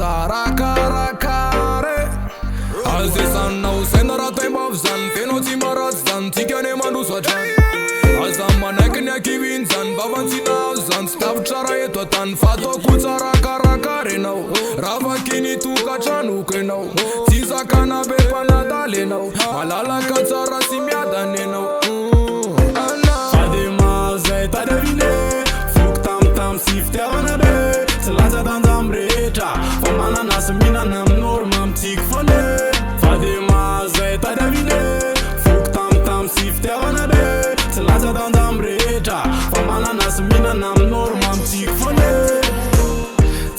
Țara care Azi san nou sen ratai bavzan Fenoți marat zan Tigane manu sojan Azam manek ne kivin zan Bavanți nazan Stav chara e totan Fato cu țara care nou Rava kini tu kachanu ke nou Tiza kana be panadale nou Malala ka țara simiada ne nou Ta devine Fluk tam siftea vanabe Se laza danzam reja Famana nasă mina nam normam tic fane Fade maze ta devine Fluk tam siftea vanabe Se laza danzam reja Famana nasă mina nam normam tic fane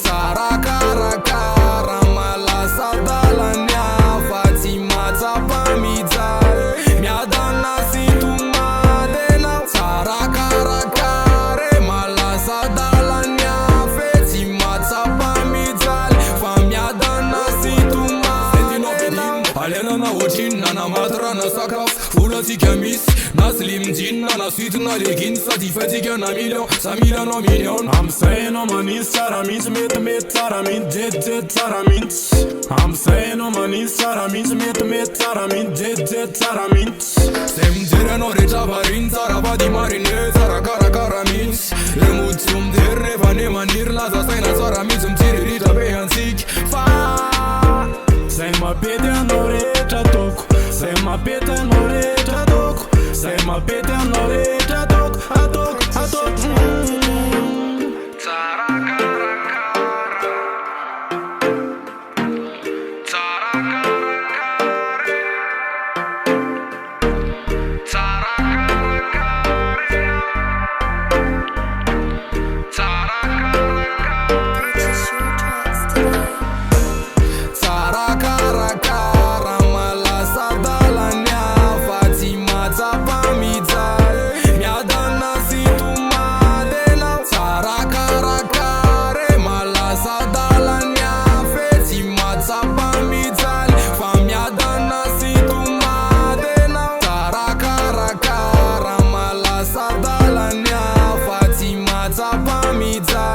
Țara cara mă lasa da la nea Fații mața pamița Mi-a dat nasitul madena Țara care mă lasa da la nea Feții mața pamițal Fa mi-a dat nasitul madena Alena na ochin, nana matra na sakraf Fula si kemis, na slim jin Nana sweet na legin, sa ti feti ke na million Sa million no million I'm saying no money, saramint, met, saramint, jet, saramint I'm saying no money, saramint, met, saramint, jet, saramint Sem gere no regia varin, țara va di marine Țara cara mint Emoțium derne, va ne manir Laza stai na țara mint, îmi tiri rita pe hansic Fa Sei ma pete no regia toc Sei ma pete no regia toc Sei ma pete no regia toc A toc Țara cara Țara care Țara care Țara Purchase your tracks today. Țara cara mă lasa da la nea Fații mața pamița Mi-a dat nasitul madena Țara care mă lasa da la nea Feții mața pamița Fa mi-a dat nasitul madena Țara cara mă lasa da la nea Fații mața pamița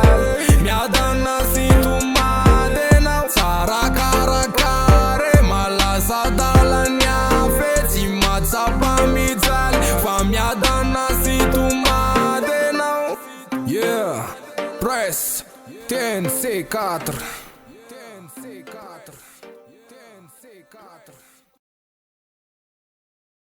Mi-a dat nasitul madena Țara care mă lasa da la nea Feții mața pamița Fa mi-a dat nasitul madena Yeah, press TNC4